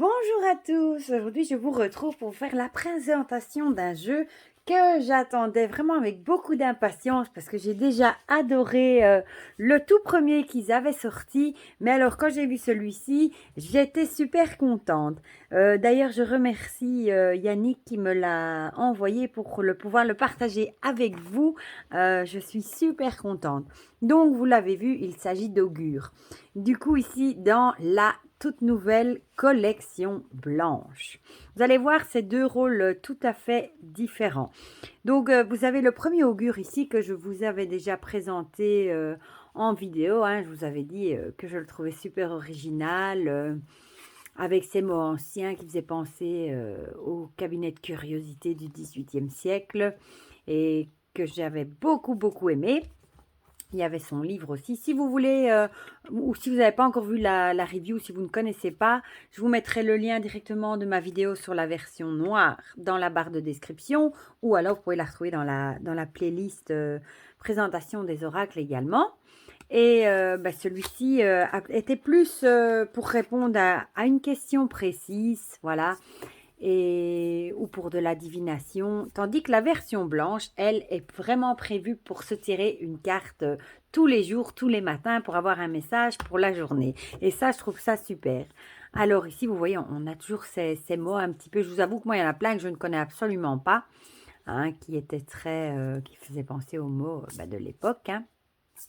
Bonjour à tous, aujourd'hui je vous retrouve pour faire la présentation d'un jeu que j'attendais vraiment avec beaucoup d'impatience parce que j'ai déjà adoré le tout premier qu'ils avaient sorti, mais alors quand j'ai vu celui-ci, j'étais super contente. D'ailleurs je remercie Yannick qui me l'a envoyé pour pouvoir le partager avec vous. Je suis super contente. Donc vous l'avez vu, il s'agit d'Augure. Du coup ici dans la toute nouvelle collection blanche. Vous allez voir ces deux rôles tout à fait différents. Donc vous avez le premier augure ici que je vous avais déjà présenté en vidéo. Je vous avais dit que je le trouvais super original avec ces mots anciens qui faisaient penser au cabinet de curiosité du XVIIIe siècle et que j'avais beaucoup aimé. Il y avait son livre aussi. Si vous voulez, ou si vous n'avez pas encore vu la review, si vous ne connaissez pas, je vous mettrai le lien directement de ma vidéo sur la version noire dans la barre de description, ou alors vous pouvez la retrouver dans la playlist présentation des oracles également. Et celui-ci était plus pour répondre à une question précise, voilà, ou pour de la divination, tandis que la version blanche, elle, est vraiment prévue pour se tirer une carte tous les jours, tous les matins, pour avoir un message pour la journée. Et ça, je trouve ça super. Alors ici, vous voyez, on a toujours ces mots un petit peu, je vous avoue que moi, il y en a plein que je ne connais absolument pas, qui étaient qui faisaient penser aux mots de l'époque,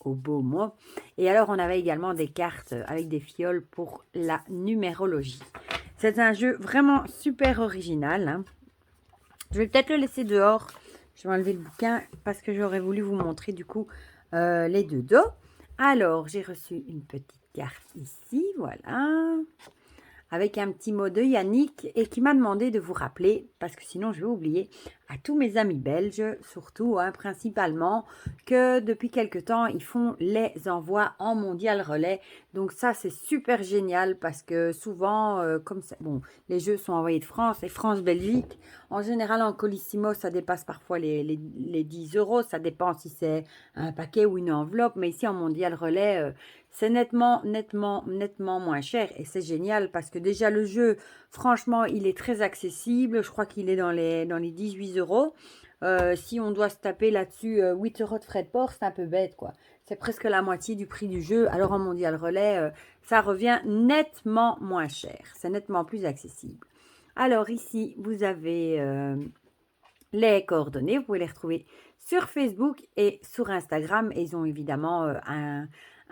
aux beaux mots. Et alors, on avait également des cartes avec des fioles pour la numérologie. C'est un jeu vraiment super original. Je vais peut-être le laisser dehors. Je vais enlever le bouquin parce que j'aurais voulu vous montrer du coup les deux dos. Alors, j'ai reçu une petite carte ici, voilà, avec un petit mot de Yannick et qui m'a demandé de vous rappeler, parce que sinon je vais oublier, à tous mes amis belges, surtout, principalement, que depuis quelque temps, ils font les envois en mondial relais. Donc ça, c'est super génial parce que souvent, comme ça, bon, les jeux sont envoyés de France et France-Belgique. En général, en Colissimo, ça dépasse parfois les 10 euros. Ça dépend si c'est un paquet ou une enveloppe. Mais ici, en mondial relais, c'est nettement moins cher et c'est génial parce que déjà le jeu, franchement, il est très accessible. Je crois qu'il est dans les 18 euros. Si on doit se taper là-dessus 8 euros de frais de port, c'est un peu bête, quoi. C'est presque la moitié du prix du jeu. Alors en mondial relais, ça revient nettement moins cher. C'est nettement plus accessible. Alors ici, vous avez les coordonnées. Vous pouvez les retrouver sur Facebook et sur Instagram. Et ils ont évidemment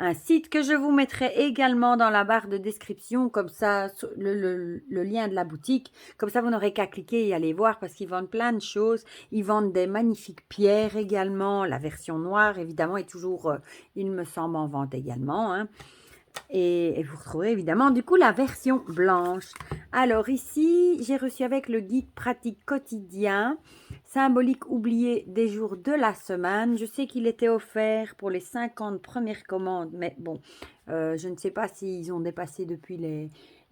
un site que je vous mettrai également dans la barre de description, comme ça, le lien de la boutique. Comme ça, vous n'aurez qu'à cliquer et aller voir parce qu'ils vendent plein de choses. Ils vendent des magnifiques pierres également. La version noire, évidemment, est toujours, il me semble, en vente également. Et vous retrouverez évidemment du coup la version blanche. Alors ici, j'ai reçu avec le guide pratique quotidien, symbolique oublié des jours de la semaine. Je sais qu'il était offert pour les 50 premières commandes, mais bon, je ne sais pas s'ils ont dépassé depuis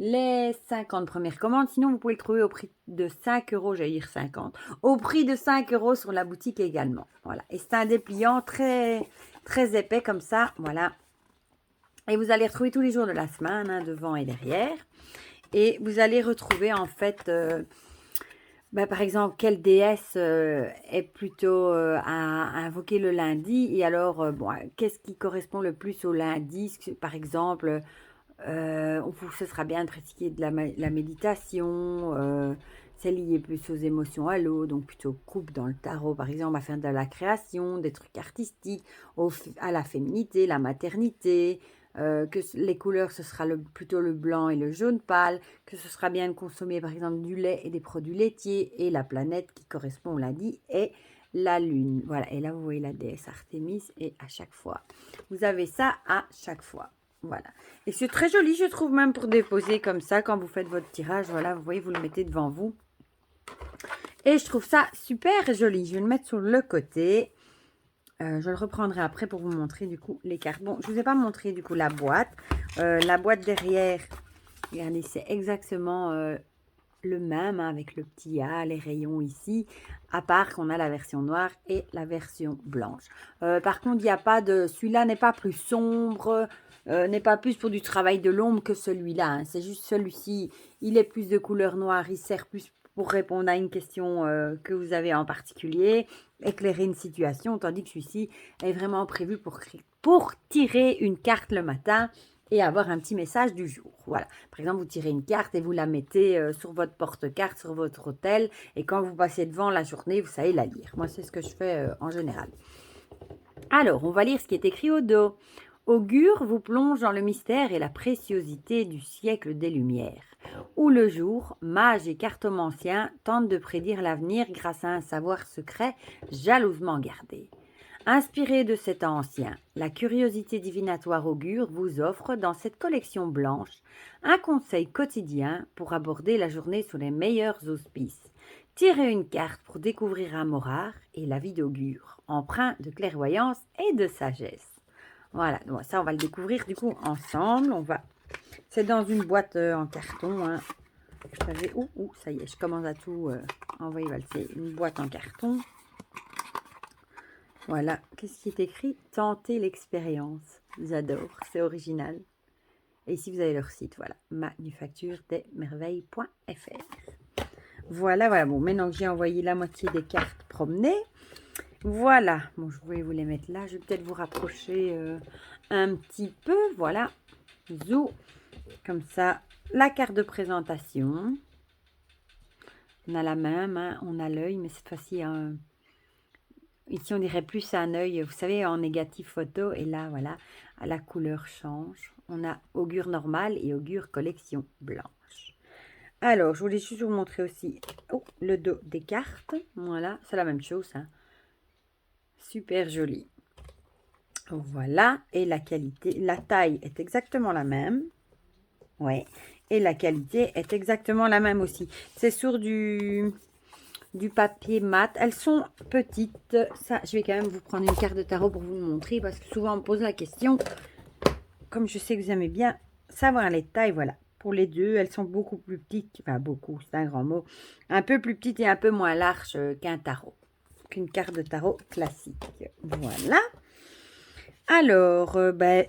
les 50 premières commandes. Sinon, vous pouvez le trouver au prix de 5 euros, j'allais dire 50, au prix de 5 euros sur la boutique également. Voilà, et c'est un dépliant très épais comme ça, voilà. Et vous allez retrouver tous les jours de la semaine, devant et derrière. Et vous allez retrouver en fait, par exemple, quelle déesse est plutôt à invoquer le lundi. Et alors, qu'est-ce qui correspond le plus au lundi? Par exemple, ce sera bien de pratiquer de la méditation. C'est lié plus aux émotions à l'eau, donc plutôt coupe dans le tarot, par exemple, à faire de la création, des trucs artistiques, à la féminité, la maternité, que les couleurs, ce sera plutôt le blanc et le jaune pâle, que ce sera bien de consommer, par exemple, du lait et des produits laitiers, et la planète qui correspond au lundi est la lune. Voilà, et là, vous voyez la déesse Artémis, et à chaque fois, vous avez ça à chaque fois. Voilà. Et c'est très joli, je trouve, même pour déposer comme ça, quand vous faites votre tirage. Voilà, vous voyez, vous le mettez devant vous. Et je trouve ça super joli. Je vais le mettre sur le côté. Je le reprendrai après pour vous montrer, du coup, les cartes. Bon, je ne vous ai pas montré, du coup, la boîte. La boîte derrière, regardez, c'est exactement le même, avec le petit A, les rayons ici, à part qu'on a la version noire et la version blanche. Par contre, il n'y a pas de... Celui-là n'est pas plus sombre. n'est pas plus pour du travail de l'ombre que celui-là. Hein. C'est juste celui-ci, il est plus de couleur noire, il sert plus pour répondre à une question que vous avez en particulier, éclairer une situation, tandis que celui-ci est vraiment prévu pour tirer une carte le matin et avoir un petit message du jour. Voilà. Par exemple, vous tirez une carte et vous la mettez sur votre porte-carte, sur votre hôtel, et quand vous passez devant la journée, vous savez la lire. Moi, c'est ce que je fais en général. Alors, on va lire ce qui est écrit au dos. Augure vous plonge dans le mystère et la préciosité du siècle des Lumières, où le jour, mage et cartomancien tentent de prédire l'avenir grâce à un savoir secret jalousement gardé. Inspiré de cet ancien, la curiosité divinatoire augure vous offre dans cette collection blanche un conseil quotidien pour aborder la journée sous les meilleurs auspices. Tirez une carte pour découvrir un mot rare et la vie d'augure, empreint de clairvoyance et de sagesse. Voilà, donc ça on va le découvrir du coup ensemble. C'est dans une boîte en carton. Hein. Vous savez, ça y est, je commence à tout envoyer valser. Une boîte en carton. Voilà, qu'est-ce qui est écrit? Tentez l'expérience. J'adore, c'est original. Et ici, vous avez leur site, voilà, manufacturedesmerveilles.fr. Voilà, bon, maintenant que j'ai envoyé la moitié des cartes promenées, voilà, bon, je voulais vous les mettre là. Je vais peut-être vous rapprocher un petit peu, voilà, zou, comme ça, la carte de présentation. On a la même, hein, on a l'œil, mais cette fois-ci, ici, on dirait plus un œil, vous savez, en négatif photo. Et là, voilà, la couleur change. On a augure normal et augure collection blanche. Alors, je voulais juste vous montrer aussi le dos des cartes. Voilà, c'est la même chose. Hein. Super joli. Voilà, et la qualité, la taille est exactement la même. Ouais, et la qualité est exactement la même aussi. C'est sur du papier mat. Elles sont petites. Ça, je vais quand même vous prendre une carte de tarot pour vous le montrer parce que souvent on me pose la question. Comme je sais que vous aimez bien savoir les tailles, voilà. Pour les deux, elles sont beaucoup plus petites. Enfin, beaucoup, c'est un grand mot. Un peu plus petites et un peu moins larges qu'un tarot. Qu'une carte de tarot classique. Voilà. Alors,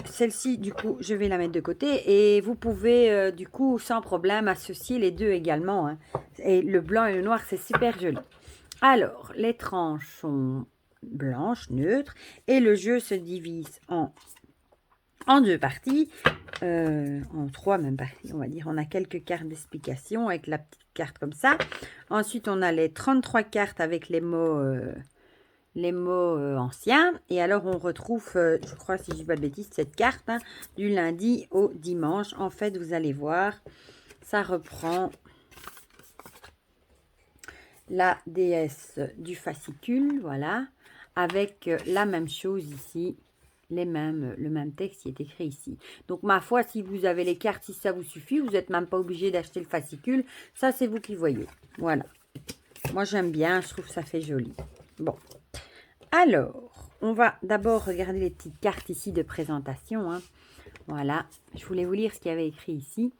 celle-ci, du coup, je vais la mettre de côté. Et vous pouvez, du coup, sans problème, associer les deux également. Hein. Et le blanc et le noir, c'est super joli. Alors, les tranches sont blanches, neutres. Et le jeu se divise en deux parties. En trois même parties, on va dire. On a quelques cartes d'explication avec la petite carte comme ça. Ensuite, on a les 33 cartes avec les mots anciens. Et alors, on retrouve, je crois, si je ne dis pas de bêtises, cette carte hein, du lundi au dimanche. En fait, vous allez voir, ça reprend la déesse du fascicule, voilà, avec la même chose ici. Le même texte qui est écrit ici. Donc, ma foi, si vous avez les cartes, si ça vous suffit, vous n'êtes même pas obligé d'acheter le fascicule. Ça, c'est vous qui voyez. Voilà. Moi, j'aime bien. Je trouve que ça fait joli. Bon. Alors, on va d'abord regarder les petites cartes ici de présentation. Hein. Voilà. Je voulais vous lire ce qu'il y avait écrit ici.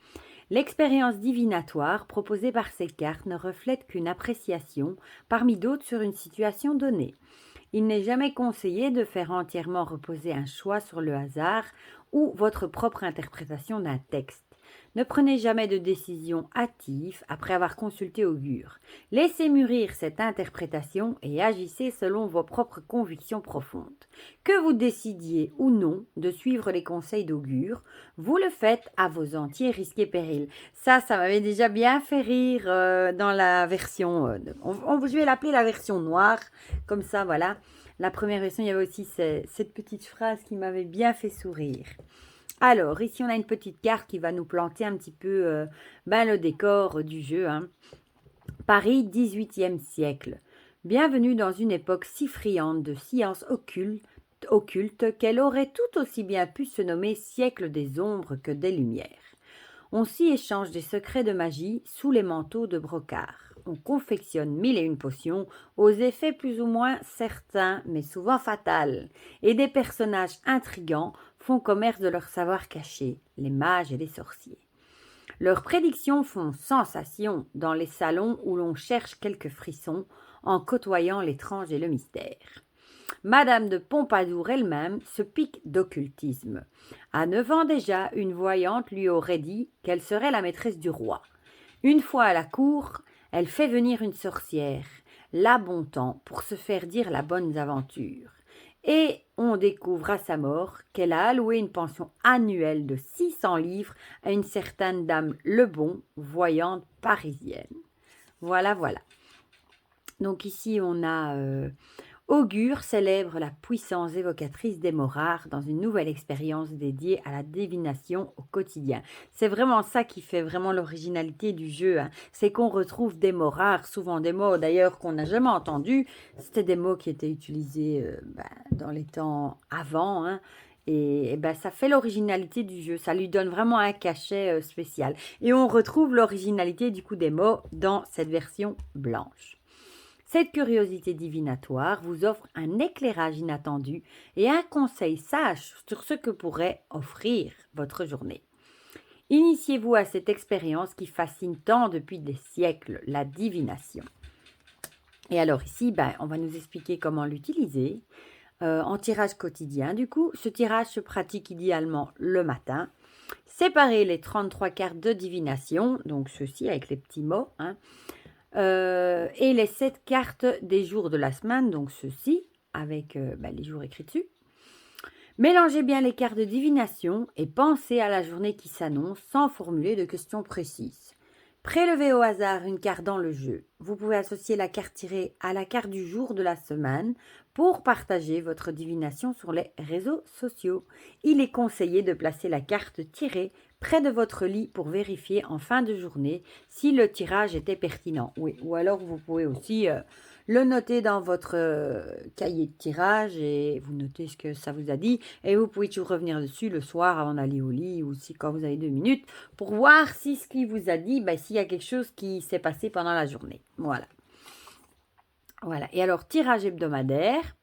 L'expérience divinatoire proposée par ces cartes ne reflète qu'une appréciation parmi d'autres sur une situation donnée. Il n'est jamais conseillé de faire entièrement reposer un choix sur le hasard ou votre propre interprétation d'un texte. Ne prenez jamais de décision hâtive après avoir consulté Augure. Laissez mûrir cette interprétation et agissez selon vos propres convictions profondes. Que vous décidiez ou non de suivre les conseils d'Augure, vous le faites à vos entiers risques et périls. Ça m'avait déjà bien fait rire dans la version... je vais l'appeler la version noire, comme ça, voilà. La première version, il y avait aussi cette petite phrase qui m'avait bien fait sourire. Alors, ici, on a une petite carte qui va nous planter un petit peu le décor du jeu. Hein. Paris, 18e siècle. Bienvenue dans une époque si friande de sciences occultes qu'elle aurait tout aussi bien pu se nommer siècle des ombres que des lumières. On s'y échange des secrets de magie sous les manteaux de brocart. On confectionne 1001 potions aux effets plus ou moins certains, mais souvent fatals. Et des personnages intrigants font commerce de leur savoir caché, les mages et les sorciers. Leurs prédictions font sensation dans les salons où l'on cherche quelques frissons en côtoyant l'étrange et le mystère. Madame de Pompadour elle-même se pique d'occultisme. À 9 ans déjà, une voyante lui aurait dit qu'elle serait la maîtresse du roi. Une fois à la cour, elle fait venir une sorcière, la Bontemps, pour se faire dire la bonne aventure. Et on découvre à sa mort qu'elle a alloué une pension annuelle de 600 livres à une certaine dame Lebon, voyante parisienne. Voilà, voilà. Donc ici, on a Augure célèbre la puissance évocatrice des mots rares dans une nouvelle expérience dédiée à la divination au quotidien. C'est vraiment ça qui fait vraiment l'originalité du jeu. Hein. C'est qu'on retrouve des mots rares, souvent des mots d'ailleurs qu'on n'a jamais entendus. C'était des mots qui étaient utilisés dans les temps avant. Hein. Et ça fait l'originalité du jeu. Ça lui donne vraiment un cachet spécial. Et on retrouve l'originalité du coup des mots dans cette version blanche. Cette curiosité divinatoire vous offre un éclairage inattendu et un conseil sage sur ce que pourrait offrir votre journée. Initiez-vous à cette expérience qui fascine tant depuis des siècles, la divination. Et alors ici, on va nous expliquer comment l'utiliser en tirage quotidien. Du coup, ce tirage se pratique idéalement le matin. Séparez les 33 cartes de divination, donc ceci avec les petits mots, et les 7 cartes des jours de la semaine, donc ceci, avec les jours écrits dessus. Mélangez bien les cartes de divination et pensez à la journée qui s'annonce sans formuler de questions précises. Prélevez au hasard une carte dans le jeu. Vous pouvez associer la carte tirée à la carte du jour de la semaine pour partager votre divination sur les réseaux sociaux. Il est conseillé de placer la carte tirée près de votre lit pour vérifier en fin de journée si le tirage était pertinent. Oui, ou alors vous pouvez aussi le noter dans votre cahier de tirage et vous notez ce que ça vous a dit. Et vous pouvez toujours revenir dessus le soir avant d'aller au lit ou si quand vous avez 2 minutes pour voir si ce qu'il vous a dit, s'il y a quelque chose qui s'est passé pendant la journée. Voilà. Voilà. Et alors, tirage hebdomadaire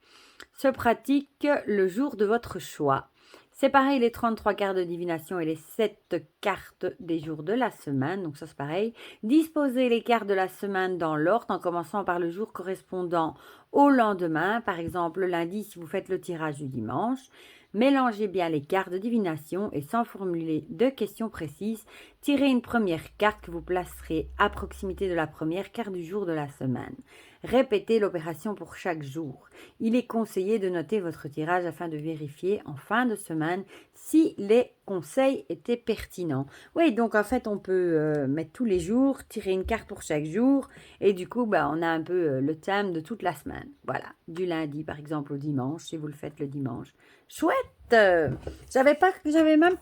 se pratique le jour de votre choix. Séparez les 33 cartes de divination et les 7 cartes des jours de la semaine. Donc ça, c'est pareil. Disposez les cartes de la semaine dans l'ordre en commençant par le jour correspondant au lendemain. Par exemple, le lundi, si vous faites le tirage du dimanche. Mélangez bien les cartes de divination et sans formuler de questions précises, tirez une première carte que vous placerez à proximité de la première carte du jour de la semaine. Répétez l'opération pour chaque jour. Il est conseillé de noter votre tirage afin de vérifier en fin de semaine si les conseils étaient pertinents. Oui, donc en fait, on peut mettre tous les jours, tirer une carte pour chaque jour et du coup, on a un peu le thème de toute la semaine. Voilà, du lundi par exemple au dimanche, si vous le faites le dimanche. Chouette! Je savais même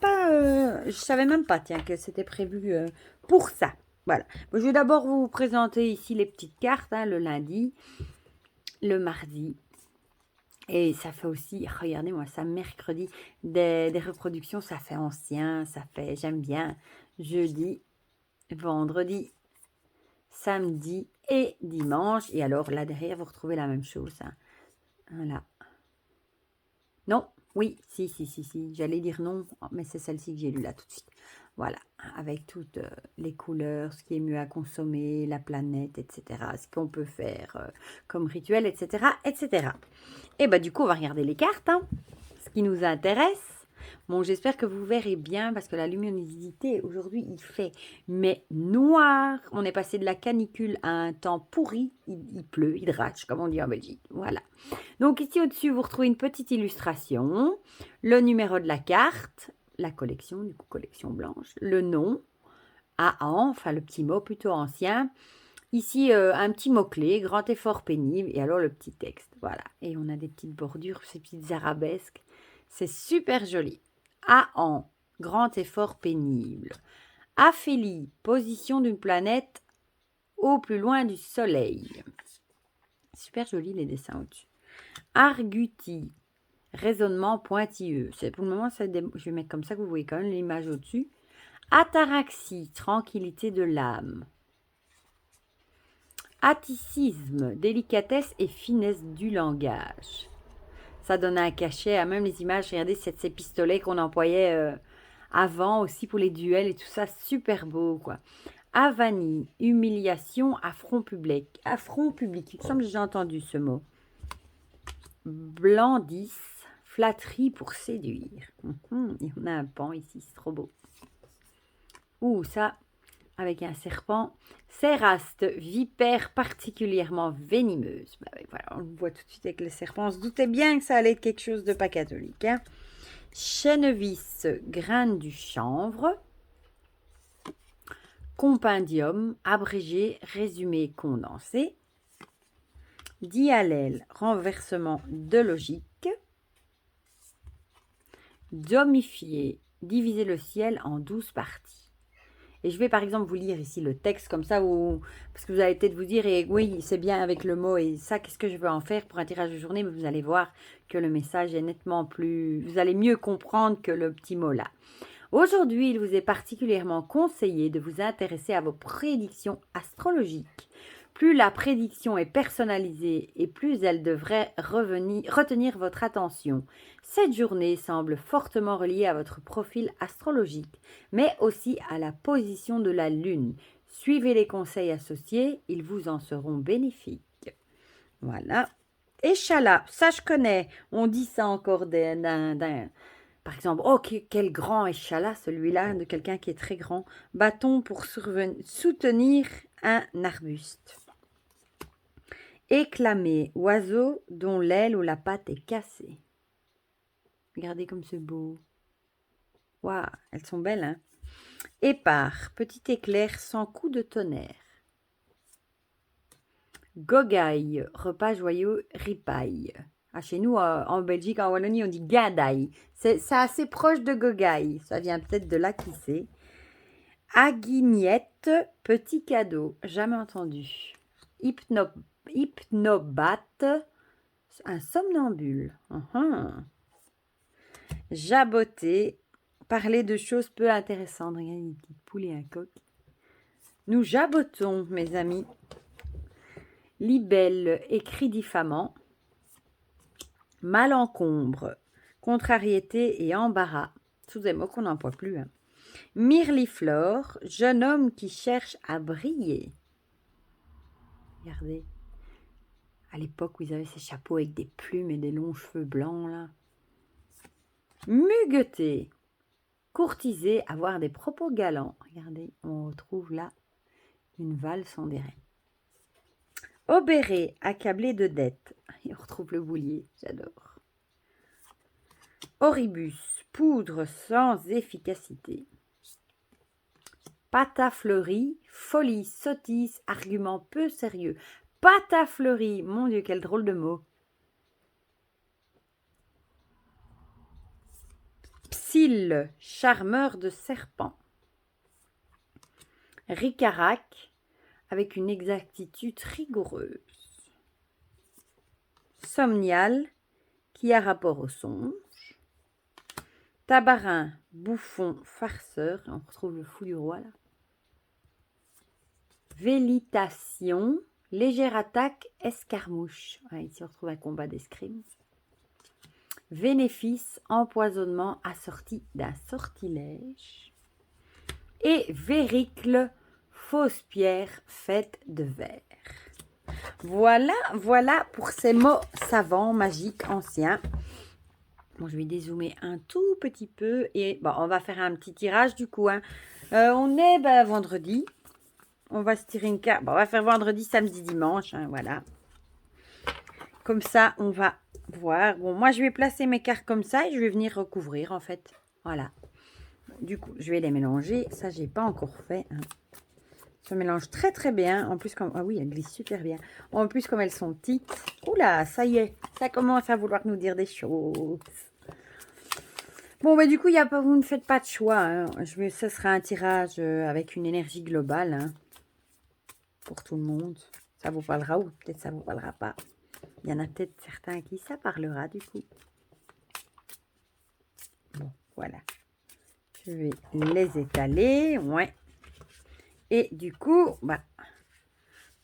pas, tiens, que c'était prévu pour ça. Voilà. Je vais d'abord vous présenter ici les petites cartes, le lundi, le mardi. Et ça fait aussi, regardez-moi ça, mercredi, des reproductions, ça fait ancien, j'aime bien, jeudi, vendredi, samedi et dimanche. Et alors là derrière, vous retrouvez la même chose. Voilà. Non, oui, si, j'allais dire non, mais c'est celle-ci que j'ai lue là tout de suite. Voilà, avec toutes les couleurs, ce qui est mieux à consommer, la planète, etc. Ce qu'on peut faire comme rituel, etc., etc. Et du coup, on va regarder les cartes, ce qui nous intéresse. Bon, j'espère que vous verrez bien parce que la luminosité, aujourd'hui, il fait mais noir. On est passé de la canicule à un temps pourri. Il pleut, il drache, comme on dit en Belgique. Voilà. Donc ici, au-dessus, vous retrouvez une petite illustration, le numéro de la carte, la collection, du coup, collection blanche, le nom, Aan, enfin le petit mot plutôt ancien. Ici, un petit mot-clé, grand effort pénible, et alors le petit texte. Voilà. Et on a des petites bordures, ces petites arabesques. C'est super joli. Aan, grand effort pénible. Aphélie, position d'une planète au plus loin du soleil. Super joli les dessins au-dessus. Arguti, raisonnement pointilleux. C'est pour le moment, je vais mettre comme ça que vous voyez quand même l'image au-dessus. Ataraxie, tranquillité de l'âme. Atticisme, délicatesse et finesse du langage. Ça donne un cachet à même les images. Regardez, c'est ces pistolets qu'on employait avant aussi pour les duels et tout ça. Super beau, quoi. Avanie, humiliation, affront public. Affront public, il me semble que j'ai entendu ce mot. blandisse, flatterie pour séduire. Il y en a un pan ici, c'est trop beau. Ouh, ça, avec un serpent. Céraste, vipère particulièrement venimeuse. Bah oui, voilà, on le voit tout de suite avec le serpent. On se doutait bien que ça allait être quelque chose de pas catholique. Hein. Chènevis, graine du chanvre. Compendium, abrégé, résumé, condensé. Diallèle, renversement de logique. Domifier, diviser le ciel en 12 parties. Et je vais par exemple vous lire ici le texte comme ça, parce que vous allez peut-être vous dire, et oui, c'est bien avec le mot, et ça, qu'est-ce que je veux en faire pour un tirage de journée, mais vous allez voir que le message est nettement plus... Vous allez mieux comprendre que le petit mot là. Aujourd'hui, il vous est particulièrement conseillé de vous intéresser à vos prédictions astrologiques. Plus la prédiction est personnalisée et plus elle devrait retenir votre attention. Cette journée semble fortement reliée à votre profil astrologique, mais aussi à la position de la Lune. Suivez les conseils associés, ils vous en seront bénéfiques. Voilà. Échalas, ça je connais, on dit ça encore d'un... Par exemple, oh, quel grand échalas, celui-là, de quelqu'un qui est très grand. Bâton pour soutenir un arbuste. Éclamer, oiseau dont l'aile ou la patte est cassée. Regardez comme c'est beau. Waouh, elles sont belles, hein. Épars, petit éclair sans coup de tonnerre. Gogaille, repas joyeux, ripaille. Ah, chez nous, en Belgique, en Wallonie, on dit gadaille. C'est assez proche de gogaille. Ça vient peut-être de là, qui sait. Aguignette, petit cadeau. Jamais entendu. Hypnobate, un somnambule. Jaboter, parler de choses peu intéressantes. Regardez, une petite poule et un coq. Nous jabotons, mes amis. Libelle, écrit diffamant. Malencombre, contrariété et embarras. Tous des mots qu'on n'emploie plus. Hein. Mirliflore, jeune homme qui cherche à briller. Regardez. À l'époque où ils avaient ces chapeaux avec des plumes et des longs cheveux blancs, là. Mugueter, courtiser, avoir des propos galants. Regardez, on retrouve là une valse en dirait. Obérer, accablé de dettes. Et on retrouve le boulier, j'adore. Oribus, poudre sans efficacité. Patafleurie, folie, sottise, argument peu sérieux. Patafleurie, mon Dieu, quel drôle de mot. Psylle, charmeur de serpent. Ricarac, avec une exactitude rigoureuse. Somnial, qui a rapport au songe. Tabarin, bouffon, farceur. On retrouve le fou du roi là. Vélitation, légère attaque, escarmouche. Ouais, ici on retrouve un combat d'escrime. Vénéfice, empoisonnement assorti d'un sortilège. Et véricle, fausse pierre faite de verre. Voilà pour ces mots savants, magiques, anciens. Bon, je vais dézoomer un tout petit peu et bon, on va faire un petit tirage du coup. Hein. On est vendredi. On va se tirer une carte. Bon, on va faire vendredi, samedi, dimanche. Hein, voilà. Comme ça, on va voir. Bon, moi, je vais placer mes cartes comme ça et je vais venir recouvrir en fait. Voilà. Du coup, je vais les mélanger. Ça, j'ai pas encore fait. Hein. Ça mélange très très bien. En plus, comme... Ah oui, elle glisse super bien. En plus, comme elles sont petites. Oula, ça y est. Ça commence à vouloir nous dire des choses. Bon, mais du coup, vous ne faites pas de choix. Hein. Ce sera un tirage avec une énergie globale. Hein, pour tout le monde. Ça vous parlera ou peut-être ça vous parlera pas. Il y en a peut-être certains à qui ça parlera du coup. Bon, voilà. Je vais les étaler. Ouais. Et du coup,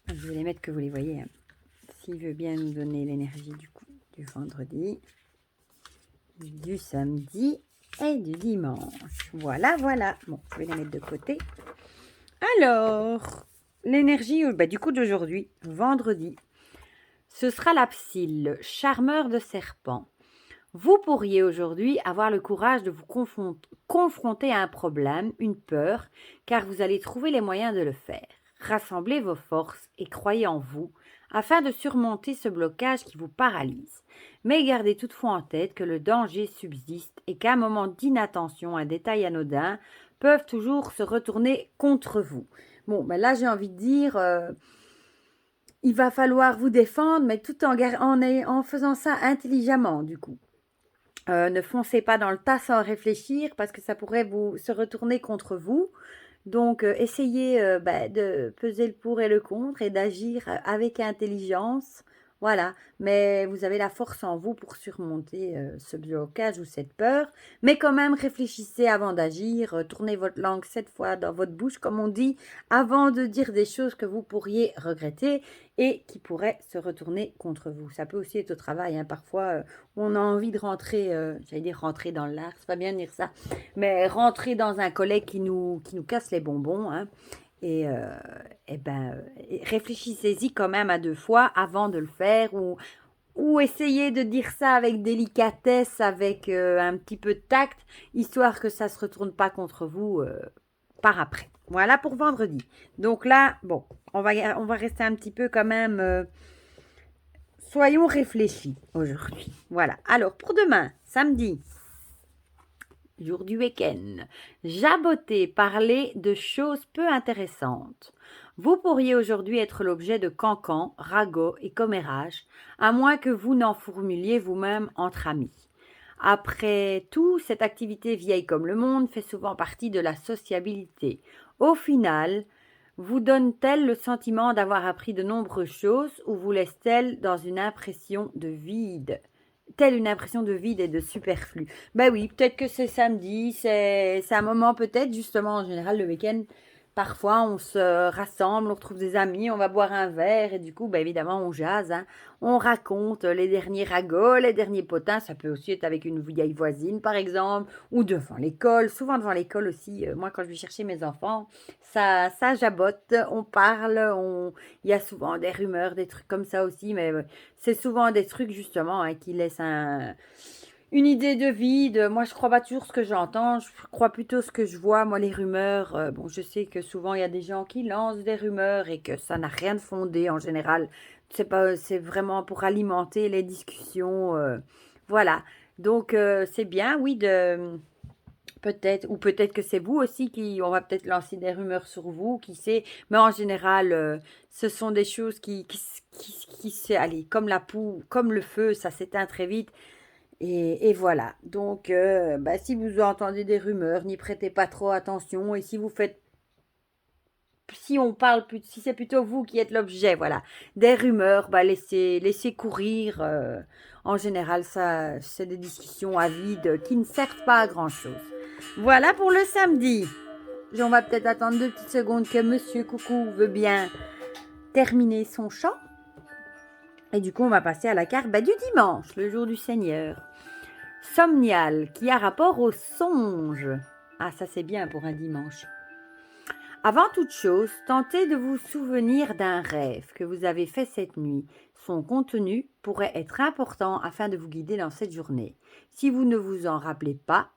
je vais les mettre que vous les voyez. Hein. S'il veut bien nous donner l'énergie du coup du vendredi, du samedi et du dimanche. Voilà. Bon, je vais les mettre de côté. Alors, l'énergie du coup d'aujourd'hui, vendredi. Ce sera la psylle, charmeur de serpent. Vous pourriez aujourd'hui avoir le courage de vous confronter à un problème, une peur, car vous allez trouver les moyens de le faire. Rassemblez vos forces et croyez en vous afin de surmonter ce blocage qui vous paralyse. Mais gardez toutefois en tête que le danger subsiste et qu'à un moment d'inattention, un détail anodin peuvent toujours se retourner contre vous. Bon, ben là j'ai envie de dire, il va falloir vous défendre, mais tout en faisant ça intelligemment du coup. Ne foncez pas dans le tas sans réfléchir parce que ça pourrait se retourner contre vous. Donc, essayez de peser le pour et le contre et d'agir avec intelligence. Voilà, mais vous avez la force en vous pour surmonter ce blocage ou cette peur. Mais quand même, réfléchissez avant d'agir. Tournez votre langue 7 fois dans votre bouche, comme on dit, avant de dire des choses que vous pourriez regretter et qui pourraient se retourner contre vous. Ça peut aussi être au travail, hein. Parfois, on a envie de rentrer, j'allais dire rentrer dans l'art, c'est pas bien de dire ça, mais rentrer dans un collègue qui nous casse les bonbons, hein, et réfléchissez-y quand même à 2 fois avant de le faire, ou essayez de dire ça avec délicatesse, avec un petit peu de tact, histoire que ça ne se retourne pas contre vous par après. Voilà pour vendredi. Donc là, bon, on va rester un petit peu quand même... soyons réfléchis aujourd'hui. Voilà. Alors, pour demain, samedi, jour du week-end, jaboter, parler de choses peu intéressantes. Vous pourriez aujourd'hui être l'objet de cancans, ragots et commérages, à moins que vous n'en formuliez vous-même entre amis. Après tout, cette activité vieille comme le monde fait souvent partie de la sociabilité. Au final, vous donne-t-elle le sentiment d'avoir appris de nombreuses choses ou vous laisse-t-elle dans une impression de vide? Telle une impression de vide et de superflu. Ben oui, peut-être que c'est samedi, c'est un moment peut-être justement en général le week-end. Parfois on se rassemble, on retrouve des amis, on va boire un verre et du coup, ben évidemment on jase, hein. On raconte les derniers ragots, les derniers potins. Ça peut aussi être avec une vieille voisine par exemple ou devant l'école. Souvent devant l'école aussi. Moi quand je vais chercher mes enfants, ça jabote, on parle, il y a souvent des rumeurs, des trucs comme ça aussi, mais c'est souvent des trucs justement hein, qui laissent une idée de vide. Moi, je crois pas toujours ce que j'entends, je crois plutôt ce que je vois. Moi, les rumeurs, bon, je sais que souvent il y a des gens qui lancent des rumeurs et que ça n'a rien de fondé en général. C'est vraiment pour alimenter les discussions, voilà. Donc, c'est bien, oui, de peut-être, ou peut-être que c'est vous aussi on va peut-être lancer des rumeurs sur vous, qui sait. Mais en général, ce sont des choses allez, comme la poux, comme le feu, ça s'éteint très vite. Et voilà. Donc, si vous entendez des rumeurs, n'y prêtez pas trop attention. Et si c'est plutôt vous qui êtes l'objet, voilà, des rumeurs, laissez courir. En général, ça, c'est des discussions à vide qui ne servent pas à grand-chose. Voilà pour le samedi. On va peut-être attendre 2 petites secondes que Monsieur Coucou veut bien terminer son chant. Et du coup, on va passer à la carte du dimanche, le jour du Seigneur. Somnial, qui a rapport au songe. Ah, ça c'est bien pour un dimanche. Avant toute chose, tentez de vous souvenir d'un rêve que vous avez fait cette nuit. Son contenu pourrait être important afin de vous guider dans cette journée. Si vous ne vous en rappelez pas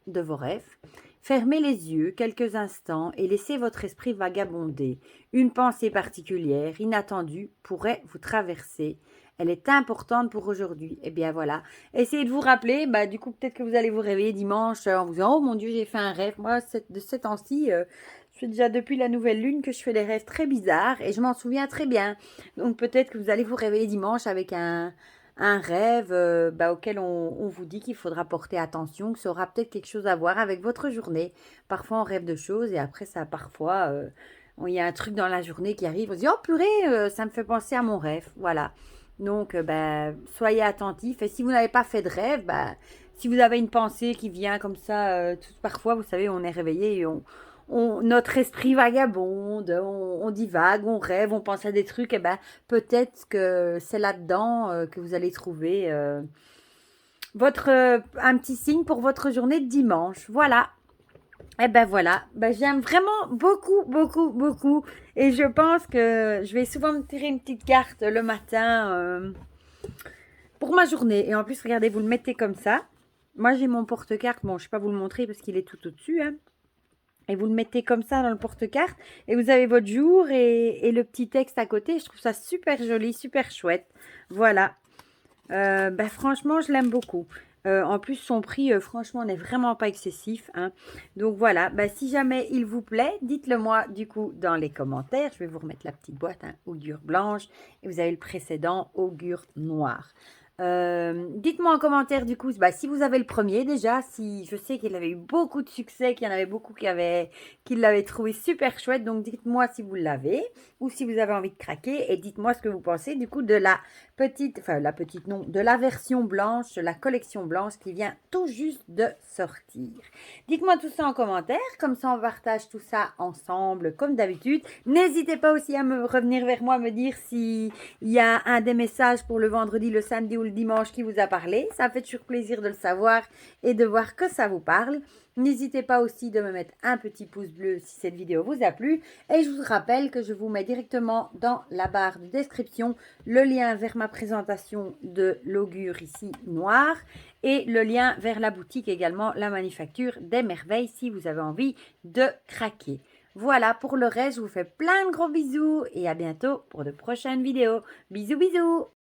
de vos rêves, fermez les yeux quelques instants et laissez votre esprit vagabonder. Une pensée particulière, inattendue, pourrait vous traverser. Elle est importante pour aujourd'hui. Eh bien voilà, essayez de vous rappeler, du coup peut-être que vous allez vous réveiller dimanche en vous disant « Oh mon Dieu, j'ai fait un rêve ». Moi, de ces temps-ci, je fais déjà depuis la nouvelle lune que je fais des rêves très bizarres et je m'en souviens très bien. Donc peut-être que vous allez vous réveiller dimanche avec un rêve auquel on vous dit qu'il faudra porter attention, que ça aura peut-être quelque chose à voir avec votre journée. Parfois on rêve de choses et après ça parfois il y a un truc dans la journée qui arrive, on se dit « Oh purée, ça me fait penser à mon rêve ». Voilà. Donc, soyez attentifs. Et si vous n'avez pas fait de rêve, si vous avez une pensée qui vient comme ça, parfois, vous savez, on est réveillé et notre esprit vagabonde, on divague, on rêve, on pense à des trucs. Et peut-être que c'est là-dedans que vous allez trouver un petit signe pour votre journée de dimanche. Voilà. Eh ben voilà, ben, j'aime vraiment beaucoup, beaucoup, beaucoup. Et je pense que je vais souvent me tirer une petite carte le matin pour ma journée. Et en plus, regardez, vous le mettez comme ça. Moi, j'ai mon porte-carte. Bon, je ne vais pas vous le montrer parce qu'il est tout au-dessus. Hein. Et vous le mettez comme ça dans le porte-carte. Et vous avez votre jour et le petit texte à côté. Je trouve ça super joli, super chouette. Voilà. Ben, franchement, je l'aime beaucoup. En plus, son prix, franchement, n'est vraiment pas excessif. Hein. Donc voilà, ben, si jamais il vous plaît, dites-le moi du coup dans les commentaires. Je vais vous remettre la petite boîte, hein, augure blanche. Et vous avez le précédent, augure noir. Dites-moi en commentaire du coup bah, si vous avez le premier déjà, si je sais qu'il avait eu beaucoup de succès, qu'il y en avait beaucoup qui l'avaient trouvé super chouette, donc dites-moi si vous l'avez ou si vous avez envie de craquer et dites-moi ce que vous pensez du coup de la petite non, de la version blanche, de la collection blanche qui vient tout juste de sortir. Dites-moi tout ça en commentaire, comme ça on partage tout ça ensemble comme d'habitude. N'hésitez pas aussi à me revenir vers moi, me dire si il y a un des messages pour le vendredi, le samedi ou le dimanche qui vous a parlé. Ça fait toujours plaisir de le savoir et de voir que ça vous parle. N'hésitez pas aussi de me mettre un petit pouce bleu si cette vidéo vous a plu. Et je vous rappelle que je vous mets directement dans la barre de description le lien vers ma présentation de l'augure ici noir et le lien vers la boutique également, la manufacture des merveilles si vous avez envie de craquer. Voilà, pour le reste, je vous fais plein de gros bisous et à bientôt pour de prochaines vidéos. Bisous, bisous!